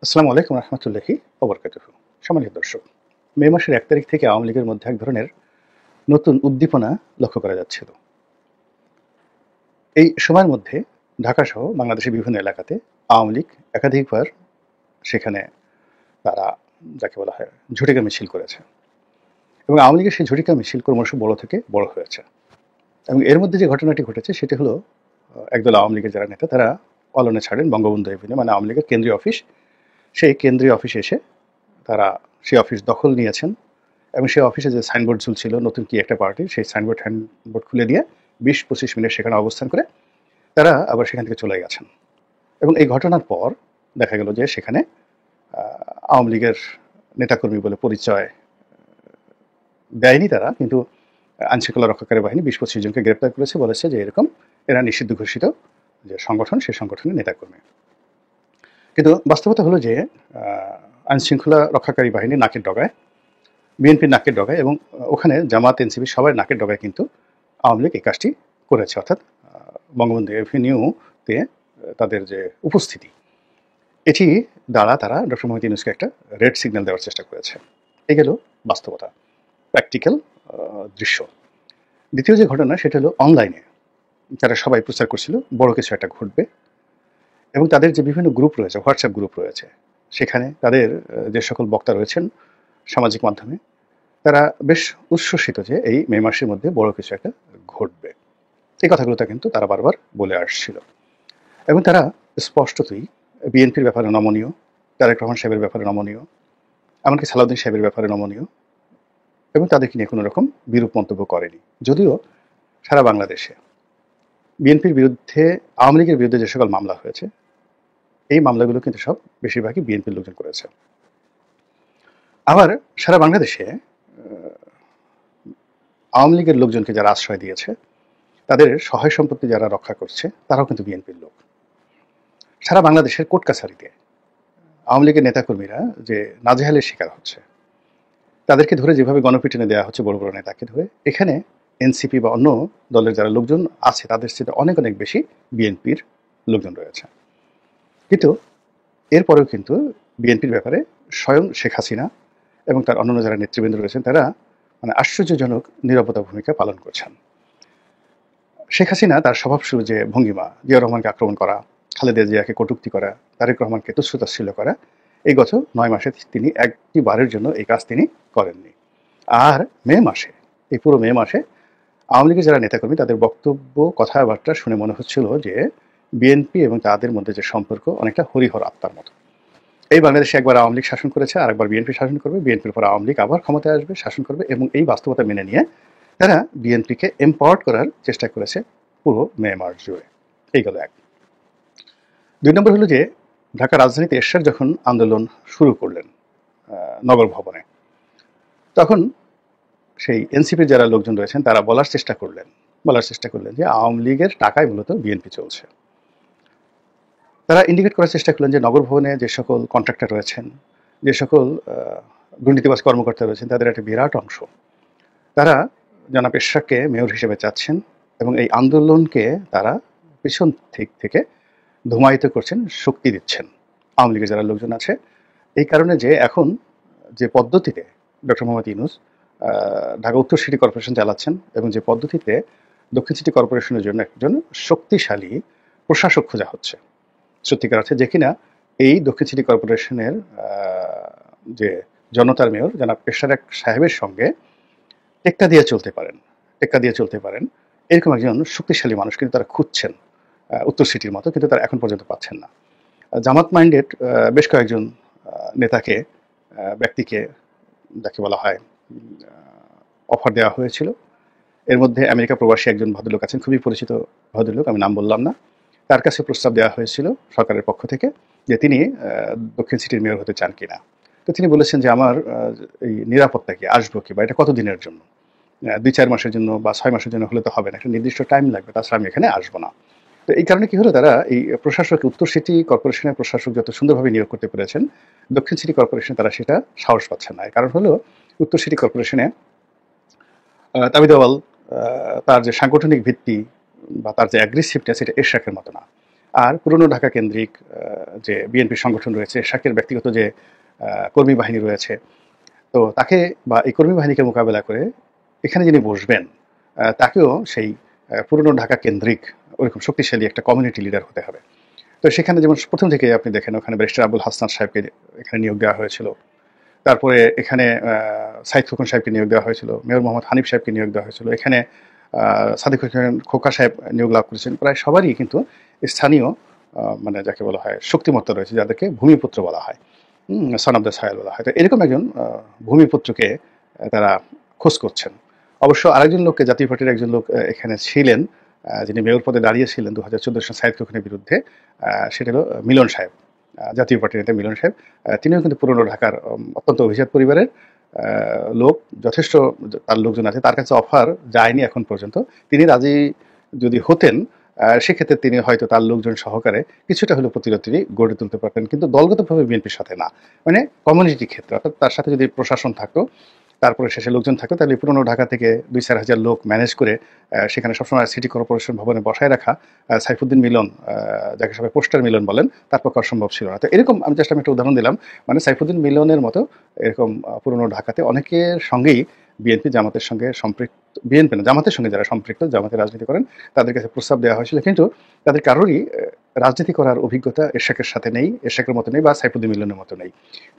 আসসালামু আলাইকুম রহমতুল্লাহি ওবরকাতুহু। সম্মানিত দর্শক, মে মাসের ১ তারিখ থেকে আওয়ামী লীগের মধ্যে এক ধরনের নতুন উদ্দীপনা লক্ষ্য করা যাচ্ছিল। এই সময়ের মধ্যে ঢাকাসহ বাংলাদেশের বিভিন্ন এলাকাতে আওয়ামী লীগ একাধিকবার সেখানে তারা যাকে বলা হয় ঝটিকা মিছিল করেছে এবং আওয়ামী লীগের সেই ঝটিকা মিছিল ক্রমশ বড় থেকে বড় হয়েছে। এবং এর মধ্যে যে ঘটনাটি ঘটেছে সেটি হলো একদল আওয়ামী লীগের যারা নেতা তারা অলনে ছাড়েন বঙ্গবন্ধু এভিনিউ, মানে আওয়ামী লীগের কেন্দ্রীয় অফিস। সেই কেন্দ্রীয় অফিসে এসে তারা সেই অফিস দখল নিয়েছেন এবং সেই অফিসে যে সাইনবোর্ড ঝুলছিল নতুন কি একটা পার্টির, সেই হ্যান্ডবোর্ড খুলে দিয়ে ২০-২৫ মিনিট সেখানে অবস্থান করে তারা আবার সেখান থেকে চলে গেছেন। এবং এই ঘটনার পর দেখা গেল যে সেখানে আওয়ামী লীগের নেতাকর্মী বলে পরিচয় দেয়নি তারা, কিন্তু আইনশৃঙ্খলা রক্ষাকারী বাহিনী ২০-২৫ জনকে গ্রেপ্তার করেছে, বলেছে যে এরকম এরা নিষিদ্ধ ঘোষিত যে সংগঠন, সেই সংগঠনের নেতাকর্মী। কিন্তু বাস্তবতা হলো যে আইনশৃঙ্খলা রক্ষাকারী বাহিনী নাকের ডগায়, বিএনপির নাকের ডগায় এবং ওখানে জামাত এনসিপি সবাই নাকের ডগায় কিন্তু আওয়ামী লীগ এই কাজটি করেছে। অর্থাৎ বঙ্গবন্ধু এভিনিউতে তাদের যে উপস্থিতি, এটি দ্বারা তারা ডক্টর মোহাম্মদ ইউনূসকে একটা রেড সিগন্যাল দেওয়ার চেষ্টা করেছে। এই গেল বাস্তবতা, প্র্যাকটিক্যাল দৃশ্য। দ্বিতীয় যে ঘটনা সেটা হলো অনলাইনে তারা সবাই প্রচার করছিল বড় কিছু একটা ঘটবে এবং তাদের যে বিভিন্ন গ্রুপ রয়েছে, হোয়াটসঅ্যাপ গ্রুপ রয়েছে, সেখানে তাদের যে সকল বক্তা রয়েছেন সামাজিক মাধ্যমে, তারা বেশ উচ্ছ্বসিত যে এই মে মাসের মধ্যে বড় কিছু একটা ঘটবে। এই কথাগুলো কিন্তু তারা বারবার বলে আসছিল এবং তারা স্পষ্টতই বিএনপির ব্যাপারে নমনীয়, তারেক রহমান সাহেবের ব্যাপারে নমনীয়, এমনকি সালাউদ্দিন সাহেবের ব্যাপারে নমনীয় এবং তাদেরকে নিয়ে কোনো রকম বিরূপ মন্তব্য করেনি। যদিও সারা বাংলাদেশে বিএনপির বিরুদ্ধে, আওয়ামী লীগের বিরুদ্ধে যে সকল মামলা হয়েছে, এই মামলাগুলো কিন্তু সব বেশিরভাগই বিএনপির লোকজন করেছে। আবার সারা বাংলাদেশে আওয়ামী লীগের লোকজনকে যারা আশ্রয় দিয়েছে, তাদের সহায় সম্পত্তি যারা রক্ষা করছে, তারাও কিন্তু বিএনপির লোক। সারা বাংলাদেশের কোর্ট কাছারিতে আওয়ামী লীগের নেতাকর্মীরা যে নাজেহালের শিকার হচ্ছে, তাদেরকে ধরে যেভাবে গণপিটুনি দেওয়া হচ্ছে বড় বড় নেতাকে ধরে, এখানে এনসিপি বা অন্য দলের যারা লোকজন আছে তাদের সাথে অনেক অনেক বেশি বিএনপির লোকজন রয়েছে। কিন্তু এরপরেও কিন্তু বিএনপির ব্যাপারে স্বয়ং শেখ হাসিনা এবং তার অন্যান্য যারা নেতৃবৃন্দ রয়েছেন তারা মানে আশ্চর্যজনক নীরবতা ভূমিকা পালন করছেন। শেখ হাসিনা তার স্বভাবসুর যে ভঙ্গিমা, জিয়াউর রহমানকে আক্রমণ করা, খালেদা জিয়াকে কটূক্তি করা, তারেক রহমানকে তুচ্ছ-তাচ্ছিল্য করা, এই গত ৯ মাসে তিনি একটি বারের জন্য এই কাজ তিনি করেননি। আর মে মাসে, এই পুরো মে মাসে আওয়ামী লীগের যারা নেতাকর্মী তাদের বক্তব্য, কথাবার্তা শুনে মনে হচ্ছিল যে বিএনপি এবং তাদের মধ্যে যে সম্পর্ক অনেকটা হরিহর আত্মার মতো। এই বাংলাদেশে একবার আওয়ামী লীগ শাসন করেছে, আরেকবার বিএনপি শাসন করবে, বিএনপির পর আওয়ামী লীগ আবার ক্ষমতায় আসবে, শাসন করবে, এবং এই বাস্তবতা মেনে নিয়ে তারা বিএনপিকে এম্পাওয়ার্ড করার চেষ্টা করেছে পুরো মে মাস জুড়ে। এই গেল এক। ২ নম্বর হলো যে ঢাকা রাজধানীতে এরশাদ যখন আন্দোলন শুরু করলেন নগর ভবনে, তখন সেই এনসিপির যারা লোকজন রয়েছেন তারা বলার চেষ্টা করলেন যে আওয়ামী লীগের টাকায় মূলত বিএনপি চলছে। তারা ইন্ডিকেট করার চেষ্টা করলেন যে নগর ভবনে যে সকল কন্ট্রাক্টর রয়েছেন, যে সকল দুর্নীতিবাজ কর্মকর্তা রয়েছেন, তাদের একটা বিরাট অংশ তারা জনাব এরশাদকে মেয়র হিসেবে চাচ্ছেন এবং এই আন্দোলনকে তারা পিছন থেকে ধুমায়িত করছেন, শক্তি দিচ্ছেন আওয়ামী লীগের যারা লোকজন আছে। এই কারণে যে এখন যে পদ্ধতিতে ডক্টর মোহাম্মদ ইউনূস ঢাকা উত্তর সিটি কর্পোরেশন চালাচ্ছেন এবং যে পদ্ধতিতে দক্ষিণ সিটি কর্পোরেশনের জন্য একজন শক্তিশালী প্রশাসক খোঁজা হচ্ছে সত্যিকার অর্থে, যে কিনা এই দক্ষিণ সিটি কর্পোরেশনের যে জনতার মেয়র জনাব এরশাদ সাহেবের সঙ্গে টেক্কা দিয়ে চলতে পারেন এরকম একজন শক্তিশালী মানুষ কিন্তু তারা খুঁজছেন উত্তর সিটির মতো, কিন্তু তারা এখন পর্যন্ত পাচ্ছেন না। জামাত মাইন্ডেড বেশ কয়েকজন নেতাকে, ব্যক্তিকে যাকে বলা হয় অফার দেওয়া হয়েছিল। এর মধ্যে আমেরিকা প্রবাসী একজন ভদ্রলোক আছেন, খুবই পরিচিত ভদ্রলোক, আমি নাম বললাম না। তার কাছে প্রস্তাব দেওয়া হয়েছিল সরকারের পক্ষ থেকে যে তিনি দক্ষিণ সিটির মেয়র হতে চান কিনা। তো তিনি বলেছেন যে আমার এই নিরাপত্তা কি, আসবো কি, বা এটা কতদিনের জন্য, ২-৪ মাসের জন্য বা ৬ মাসের জন্য হলে তো হবে না, একটা নির্দিষ্ট টাইম লাগবে, তাছাড়া আমি এখানে আসবো না। তো এই কারণে কি হলো, তারা এই প্রশাসক, উত্তর সিটি কর্পোরেশনের প্রশাসক যত সুন্দরভাবে নিয়োগ করতে পেরেছেন, দক্ষিণ সিটি কর্পোরেশনে তারা সেটা সাহস পাচ্ছেন না। কারণ হলো উত্তর সিটি কর্পোরেশনে তাবিদ আওয়াল তার যে সাংগঠনিক ভিত্তি বা তার যে অ্যাগ্রেসিভটা, সেটা এরশাদের মতো না। আর পুরনো ঢাকা কেন্দ্রিক যে বিএনপি সংগঠন রয়েছে, এরশাকের ব্যক্তিগত যে কর্মী বাহিনী রয়েছে, তো তাকে বা এই কর্মী বাহিনীকে মোকাবেলা করে এখানে যিনি বসবেন তাকেও সেই পুরনো ঢাকা কেন্দ্রিক ওরকম শক্তিশালী একটা কমিউনিটি লিডার হতে হবে। তো সেখানে যেমন প্রথম থেকে আপনি দেখেন ওখানে ব্যারিস্টার আবুল হাসনাত সাহেবকে এখানে নিয়োগ দেওয়া হয়েছিল, তারপরে এখানে সাইদ খোকন সাহেবকে নিয়োগ দেওয়া হয়েছিল, মেয়র মোহাম্মদ হানিফ সাহেবকে নিয়োগ দেওয়া হয়েছিল, এখানে সাদিক হোসেন খোকা সাহেব নিয়োগ লাভ করেছেন। প্রায় সবারই কিন্তু স্থানীয় মানে যাকে বলা হয় শক্তিমত্তা রয়েছে, যাদেরকে ভূমিপুত্র বলা হয়, সন অফ দ্য সয়েল বলা হয়। তো এরকম একজন ভূমিপুত্রকে তারা খোঁজ করছেন। অবশ্য আরেকজন লোককে, জাতীয় পার্টির একজন লোক এখানে ছিলেন, যিনি মেয়র পদে দাঁড়িয়েছিলেন 2014 সালে সাইদ খোকনের বিরুদ্ধে, সেটা হলো মিলন সাহেব, জাতীয় পার্টির নেতা মিলন সাহেব। তিনিও কিন্তু পুরনো ঢাকার অত্যন্ত অভিজাত পরিবারের লোক, যথেষ্ট তার লোকজন আছে, তার কাছে অফার যায়নি এখন পর্যন্ত। তিনি রাজি যদি হতেন সেক্ষেত্রে তিনি হয়তো তার লোকজন সহকারে কিছুটা হলেও প্রতিরোধ তিনি গড়ে তুলতে পারতেন, কিন্তু দলগতভাবে বিএনপির সাথে না, মানে কমিউনিটি ক্ষেত্রে, অর্থাৎ তার সাথে যদি প্রশাসন থাকতো, তারপরে শেষে লোকজন থাকতো, তাহলে পুরনো ঢাকা থেকে 2-4 হাজার লোক ম্যানেজ করে সেখানে সবসময় সিটি কর্পোরেশন ভবনে বসায় রাখা সাইফুদ্দিন মিলন, যাকে সবাই পোস্টার মিলন বলেন, তার পক্ষে অসম্ভব ছিল না। তো এরকম আমি একটা উদাহরণ দিলাম, মানে সাইফুদ্দিন মিলনের মতো এরকম পুরনো ঢাকাতে অনেকের সঙ্গেই বিএনপি জামাতের সঙ্গে সম্পৃক্ত, বিএনপি না জামাতের সঙ্গে যারা সম্পৃক্ত, জামাতের রাজনীতি করেন, তাদের কাছে প্রস্তাব দেওয়া হয়েছিল, কিন্তু তাদের কারোরই রাজনীতি করার অভিজ্ঞতা এরশাকের সাথে নেই, এরশাকের মতো নেই, বা সাইফুদ্দিন মিলনের মতো নেই।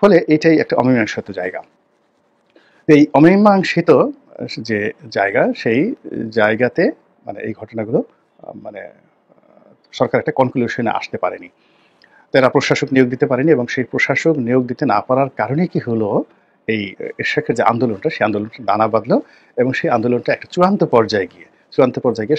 ফলে এটাই একটা অমীমাংসিত জায়গা। এই অমীমাংসিত যে জায়গা, সেই জায়গাতে মানে এই ঘটনাগুলো মানে সরকার একটা কনক্লুশনে আসতে পারেনি, তারা প্রশাসক নিয়োগ দিতে পারেনি, এবং সেই প্রশাসক নিয়োগ দিতে না পারার কারণে কি হলো, এই এরশাকের যে আন্দোলনটা, সেই আন্দোলনটা দানা বাঁধলো, এবং সেই আন্দোলনটা একটা চূড়ান্ত পর্যায়ে গিয়ে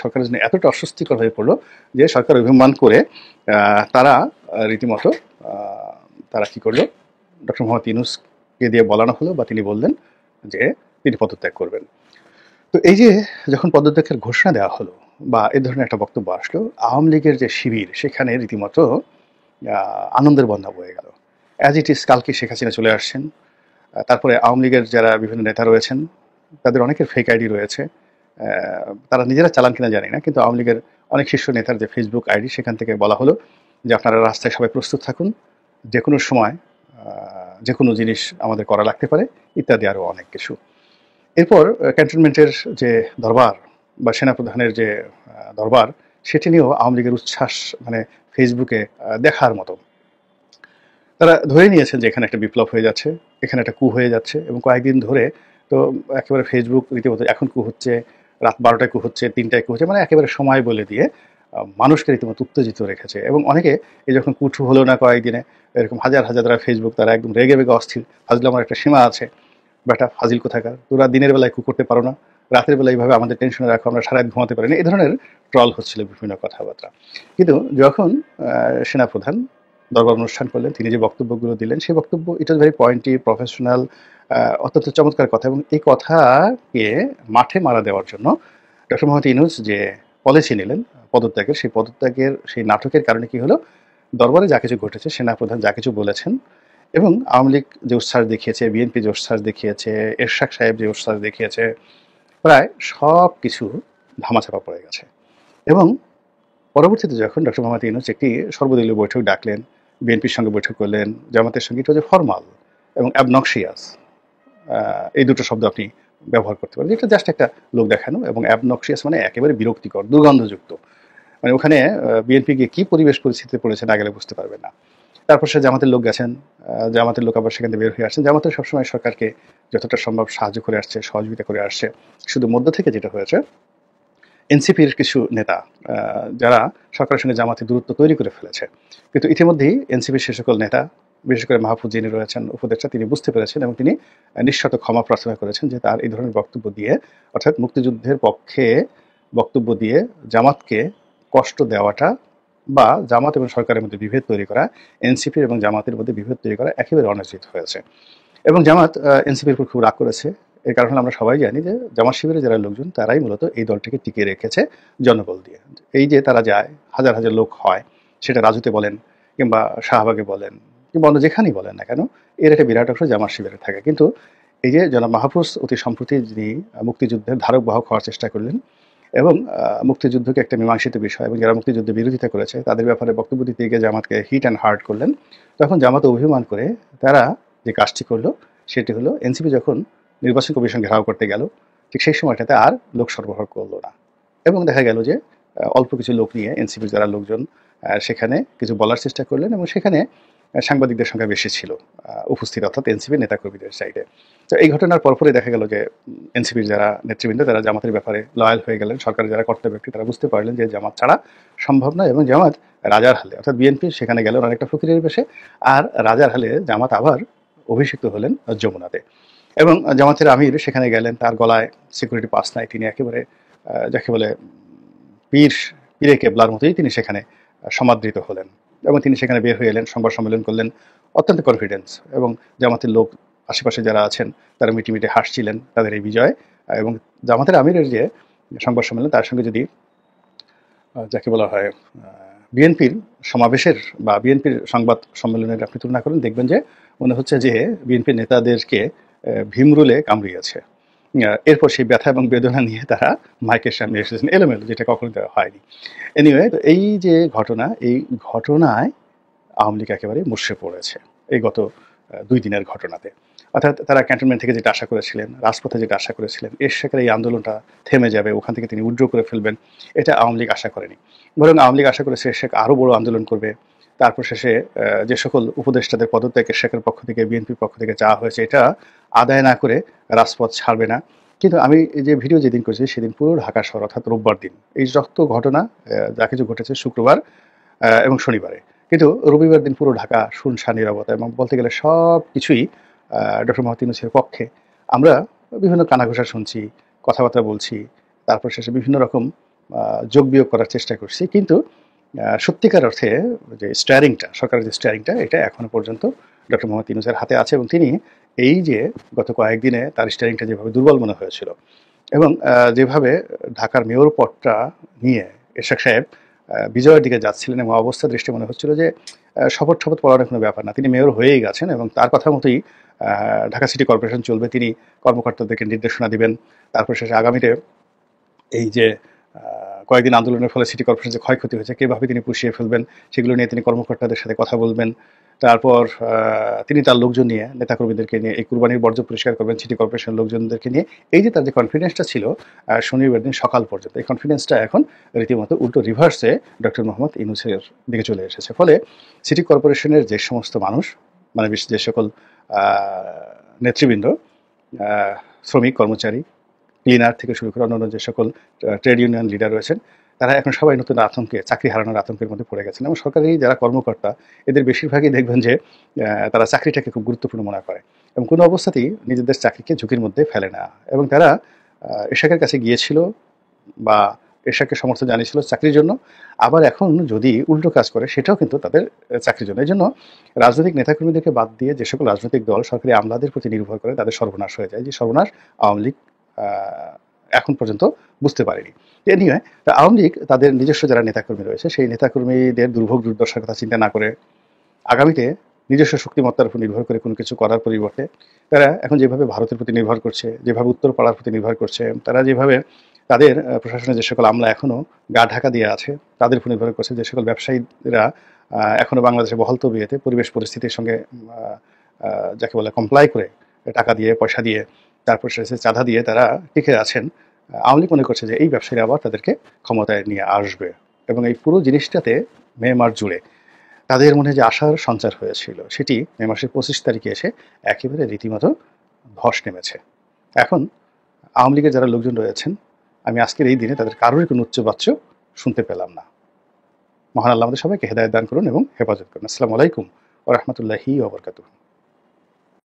সরকারের জন্য এতটা অস্বস্তিকর হয়ে পড়লো যে সরকার অভিমান করে তারা রীতিমতো তারা কি করলো, ডক্টর মোহাম্মদ ইউনূসকে দিয়ে বলানো হলো, বা তিনি বললেন যে তিনি পদত্যাগ করবেন। তো এই যে যখন পদত্যাগের ঘোষণা দেওয়া হলো বা এ ধরনের একটা বক্তব্য আসলো, আওয়ামী লীগের যে শিবির সেখানে রীতিমতো আনন্দের বন্যা বয়ে গেল। অ্যাজ ইট ইজ কালকে শেখ হাসিনা চলে আসছেন, তারপরে আওয়ামী লীগের যারা বিভিন্ন নেতা রয়েছেন তাদের অনেকের ফেক আইডি রয়েছে, তারা নিজেরা চালান কিনা জানি না, কিন্তু আওয়ামী লীগের অনেক শীর্ষ নেতার যে ফেসবুক আইডি, সেখান থেকে বলা হলো যে আপনারা রাস্তায় সবাই প্রস্তুত থাকুন, যে কোনো সময় যে কোনো জিনিস আমাদের করা লাগতে পারে, ইত্যাদি আরও অনেক কিছু। এরপর ক্যান্টনমেন্টের যে দরবার বা সেনাপ্রধানের যে দরবার, সেটি নিয়েও আওয়ামী লীগের উচ্ছ্বাস মানে ফেসবুকে দেখার মতো। তারা ধরে নিয়েছেন যে এখানে একটা বিপ্লব হয়ে যাচ্ছে, এখানে একটা কু হয়ে যাচ্ছে, এবং কয়েকদিন ধরে তো একেবারে ফেসবুক রীতিমতো এখন কু হচ্ছে, রাত 12টায় কু হচ্ছে, 3টায় কু হচ্ছে, মানে একেবারে সময় বলে দিয়ে মানুষকে রীতিমতো উত্তেজিত রেখেছে। এবং অনেকে এই যখন কুঠু হলো না কয়েকদিনে, এরকম হাজার হাজার তারা ফেসবুক, তারা একদম রেগে বেগে অস্থির, ফাজলে আমার একটা সীমা আছে, বেটা ফাজিল কোথাকার, তোরা দিনের বেলায় কু করতে পারো না, রাতের বেলা এইভাবে আমাদের টেনশনে রাখো, আমরা সারা রাত ঘুমাতে পারি না, এই ধরনের ট্রল হচ্ছিল বিভিন্ন কথাবার্তা। কিন্তু যখন সেনাপ্রধান দরবার অনুষ্ঠান করলেন, তিনি যে বক্তব্যগুলো দিলেন, সেই বক্তব্য ইট ওয়াজ ভেরি পয়েন্টি, প্রফেশনাল, অত্যন্ত চমৎকার কথা। এবং এই কথাকে মাঠে মারা দেওয়ার জন্য ডক্টর মোহাম্মদ ইউনূস যে পলিসি নিলেন পদত্যাগের, সেই পদত্যাগের সেই নাটকের কারণে কি হলো, দরবারে যা কিছু ঘটেছে, সেনাপ্রধান যা কিছু বলেছেন, এবং আওয়ামী লীগ যে উচ্ছ্বাস দেখিয়েছে, বিএনপি যে উচ্ছ্বাস দেখিয়েছে, এরশাক সাহেব যে উচ্ছ্বাস দেখিয়েছে, প্রায় সব কিছু ধামাচাপা পড়ে গেছে। এবং পরবর্তীতে যখন ডক্টর মোহাম্মদ ইউনূস একটি সর্বদলীয় বৈঠক ডাকলেন, বিএনপির সঙ্গে বৈঠক করলেন, জামাতের সঙ্গে, এটা যে ফরমাল এবং অ্যাবনক্সিয়াস, এই দুটো শব্দ আপনি ব্যবহার করতে পারেন, এটা জাস্ট একটা লোক দেখানো, এবং অ্যাবনক্সিয়াস মানে একেবারে বিরক্তিকর, দুর্গন্ধযুক্ত। মানে ওখানে বিএনপি গিয়ে কী পরিবেশ পরিস্থিতিতে পড়েছে না গেলে বুঝতে পারবে না। তারপর সে জামাতের লোক গেছেন, জামাতের লোক আবার সেখান থেকে বের হয়ে আসছেন। জামাতের সবসময় সরকারকে যতটা সম্ভব সাহায্য করে আসছে, সহযোগিতা করে আসছে। শুধু মধ্য থেকে যেটা হয়েছে, এনসিপির কিছু নেতা যারা সরকারের সঙ্গে জামাতে দূরত্ব তৈরি করে ফেলেছে, কিন্তু ইতিমধ্যেই এনসিপির সে সকল নেতা, বিশেষ করে মাহফুজ যিনি রয়েছেন উপদেষ্টা, তিনি বুঝতে পেরেছেন এবং তিনি নিঃশর্ত ক্ষমা প্রার্থনা করেছেন যে তার এই ধরনের বক্তব্য দিয়ে, অর্থাৎ মুক্তিযুদ্ধের পক্ষে বক্তব্য দিয়ে জামাতকে কষ্ট দেওয়াটা বা জামাত এবং সরকারের মধ্যে বিভেদ তৈরি করা, এনসিপির এবং জামাতের মধ্যে বিভেদ তৈরি করা একেবারে অনুচিত হয়েছে। এবং জামাত এনসিপির উপর খুব রাগ করেছে। এর কারণে আমরা সবাই জানি যে জামাত শিবিরের যারা লোকজন, তারাই মূলত এই দলটিকে টিকিয়ে রেখেছে জনবল দিয়ে। এই যে তারা যায়, হাজার হাজার লোক হয়, সেটা রাজুতে বলেন কিংবা শাহবাগে বলেন কিংবা অন্য যেখানেই বলেন না কেন, এর একটা বিরাট অংশ জামাত শিবিরে থাকে। কিন্তু এই যে জনাব মাহফুজ অতি সম্প্রতি যিনি মুক্তিযুদ্ধের ধারক বাহক হওয়ার চেষ্টা করলেন, এবং মুক্তিযুদ্ধকে একটা মীমাংসিত বিষয় এবং যারা মুক্তিযুদ্ধে বিরোধিতা করেছে তাদের ব্যাপারে বক্তব্য দিতে গিয়ে জামাতকে হিট অ্যান্ড হার্ট করলেন। তখন জামাত অভিমান করে তারা যে কাজটি করলো সেটি হলো এনসিপি যখন নির্বাচন কমিশন ঘেরাও করতে গেল ঠিক সেই সময়টাতে আর লোক সরবরাহ করলো না এবং দেখা গেল যে অল্প কিছু লোক নিয়ে এনসিপির যারা লোকজন সেখানে কিছু বলার চেষ্টা করলেন এবং সেখানে সাংবাদিকদের সংখ্যা বেশি ছিল উপস্থিত, অর্থাৎ এনসিপির নেতাকর্মীদের সাইডে। তো এই ঘটনার পরপরই দেখা গেল যে এনসিপির যারা নেতৃবৃন্দ তারা জামাতের ব্যাপারে লয়াল হয়ে গেলেন, সরকারের যারা কর্তব্য ব্যক্তি তারা বুঝতে পারলেন যে জামাত ছাড়া সম্ভব নয় এবং জামাত রাজার হালে, অর্থাৎ বিএনপি সেখানে গেল অনেকটা ফকিরের বেশে, আর রাজার হালে জামাত আবার অভিষিক্ত হলেন যমুনাতে। এবং জামাতের আমির সেখানে গেলেন, তার গলায় সিকিউরিটি পাস নাই, তিনি একেবারে যাকে বলে পীরে কেবলার মতোই তিনি সেখানে সমাদৃত হলেন এবং তিনি সেখানে বের হয়ে এলেন, সংবাদ সম্মেলন করলেন অত্যন্ত কনফিডেন্স। এবং জামাতের লোক আশেপাশে যারা আছেন তারা মিটিমিটে হাসছিলেন তাদের এই বিজয়। এবং জামাতের আমিরের যে সংবাদ সম্মেলন তার সঙ্গে যদি যাকে বলা হয় বিএনপির সমাবেশের বা বিএনপির সংবাদ সম্মেলনের আপনি তুলনা করেন, দেখবেন যে মনে হচ্ছে যে বিএনপির নেতাদেরকে ভীমরুলে কামড়িয়েছে। এরপর সেই ব্যথা এবং বেদনা নিয়ে তারা মাইকের সামনে এসেছেন এলোমেলো, যেটা কখনো দেওয়া হয়নি। এনিওয়ে, তো এই যে ঘটনা, এই ঘটনায় আওয়ামী লীগ একেবারে মুষড়ে পড়েছে এই গত 2 দিনের ঘটনাতে। অর্থাৎ তারা ক্যান্টনমেন্ট থেকে যেটা আশা করেছিলেন, রাজপথে যেটা আশা করেছিলেন, এরশাকের এই আন্দোলনটা থেমে যাবে, ওখান থেকে তিনি উইথড্র করে ফেলবেন, এটা আওয়ামী লীগ আশা করেনি। বরং আওয়ামী লীগ আশা করেছে এরশাক আরও বড় আন্দোলন করবে। তারপর শেষে যে সকল উপদেষ্টাদের পদত্যাগ এরশাকের পক্ষ থেকে, বিএনপির পক্ষ থেকে চাওয়া হয়েছে, এটা আদায় না করে রাজপথ ছাড়বে না। কিন্তু আমি যে ভিডিও যেদিন করেছি সেদিন পুরো ঢাকা শহর, অর্থাৎ রোববার দিন এই যত ঘটনা যা কিছু ঘটেছে শুক্রবার এবং শনিবারে, কিন্তু রবিবার দিন পুরো ঢাকা শুনশান নীরবতা এবং বলতে গেলে সব কিছুই ডক্টর মোহাম্মদ ইউনূসের পক্ষে। আমরা বিভিন্ন কানাঘুষা শুনছি, কথাবার্তা বলছি, তারপর শেষে বিভিন্ন রকম যোগ বিয়োগ করার চেষ্টা করছি, কিন্তু সত্যিকার অর্থে যে স্টিয়ারিংটা, সরকারের যে স্টিয়ারিংটা, এটা এখনো পর্যন্ত ডক্টর মোহাম্মদ ইউনূসের হাতে আছে। এবং তিনি এই যে গত কয়েকদিনে তার স্টিয়ারিংটা যেভাবে দুর্বল মনে হয়েছিল এবং যেভাবে ঢাকার মেয়র পদটা নিয়ে এরশাদ সাহেব বিজয়ের দিকে যাচ্ছিলেন এবং অবস্থা দৃষ্টি মনে হচ্ছিল যে শপথ পড়ানোর কোনো ব্যাপার না, তিনি মেয়র হয়েই গেছেন এবং তার কথা মতোই ঢাকা সিটি কর্পোরেশন চলবে, তিনি কর্মকর্তাদেরকে নির্দেশনা দিবেন। তারপর শেষে আগামীতে এই যে কয়েকদিন আন্দোলনের ফলে সিটি কর্পোরেশন যে ক্ষয়ক্ষতি হয়েছে কীভাবে তিনি পুষিয়ে ফেলবেন সেগুলো নিয়ে তিনি কর্মকর্তাদের সাথে কথা বলবেন। তারপর তিনি তার লোকজন নিয়ে, নেতাকর্মীদেরকে নিয়ে এই কুরবানির বর্জ্য পরিষ্কার করবেন সিটি কর্পোরেশনের লোকজনদেরকে নিয়ে। এই যে তার যে কনফিডেন্সটা ছিল শনিবার দিন সকাল পর্যন্ত, এই কনফিডেন্সটা এখন রীতিমতো উল্টো রিভার্সে ডক্টর মোহাম্মদ ইউনূসের দিকে চলে এসেছে। ফলে সিটি কর্পোরেশনের যে সমস্ত মানুষ, মানে যে সকল নেতৃবৃন্দ, শ্রমিক, কর্মচারী, ক্লিনার থেকে শুরু করে অন্যান্য যে সকল ট্রেড ইউনিয়ন লিডার রয়েছেন, তারা এখন সবাই নতুন আতঙ্কে, চাকরি হারানোর আতঙ্কের মধ্যে পড়ে গেছেন। এবং সরকারি যারা কর্মকর্তা এদের বেশিরভাগই দেখবেন যে তারা চাকরিটাকে খুব গুরুত্বপূর্ণ মনে করে এবং কোনো অবস্থাতেই নিজেদের চাকরিকে ঝুঁকির মধ্যে ফেলে না। এবং তারা এরশাদের কাছে গিয়েছিল বা এরশাদকে সমর্থন জানিয়েছিল চাকরির জন্য, আবার এখন যদি উল্টো কাজ করে সেটাও কিন্তু তাদের চাকরির জন্য। এই জন্য রাজনৈতিক নেতাকর্মীদেরকে বাদ দিয়ে যে সকল রাজনৈতিক দল সরকারি আমলাদের প্রতি নির্ভর করে তাদের সর্বনাশ হয়ে যায়, যে সর্বনাশ আওয়ামী লীগ এখন পর্যন্ত বুঝতে পারেনি। এ নিয়ে আওয়ামী লীগ তাদের নিজস্ব যারা নেতাকর্মী রয়েছে সেই নেতাকর্মীদের দুর্ভোগ দুর্দশার কথা চিন্তা না করে আগামীতে নিজস্ব শক্তিমত্তার উপর নির্ভর করে কোনো কিছু করার পরিবর্তে তারা এখন যেভাবে ভারতের প্রতি নির্ভর করছে, যেভাবে উত্তরপাড়ার প্রতি নির্ভর করছে, তারা যেভাবে তাদের প্রশাসনের যে সকল আমলা এখনও গা ঢাকা দিয়ে আছে তাদের উপর নির্ভর করছে, যে সকল ব্যবসায়ীরা এখনও বাংলাদেশে বহাল তবিয়তে পরিবেশ পরিস্থিতির সঙ্গে যাকে বলে কমপ্লাই করে টাকা দিয়ে, পয়সা দিয়ে, তারপর সে চাঁদা দিয়ে তারা টিকে আছেন, আওয়ামী লীগ মনে করছে যে এই ব্যবসায়ীরা আবার তাদেরকে ক্ষমতায় নিয়ে আসবে। এবং এই পুরো জিনিসটাতে মে মাস জুড়ে তাদের মনে যে আশার সঞ্চার হয়েছিল সেটি মে মাসের 25 তারিখে এসে একেবারে রীতিমতো ধস নেমেছে। এখন আওয়ামী লীগের যারা লোকজন রয়েছেন, আমি আজকের এই দিনে তাদের কারোরই কোনো উচ্চবাচ্য শুনতে পেলাম না। মহান আল্লাহ আমাদের সবাইকে হেদায়েত দান করুন এবং হেফাজত করুন। আসসালামু আলাইকুম ওয়া রাহমাতুল্লাহি ওয়া বারাকাতুহু।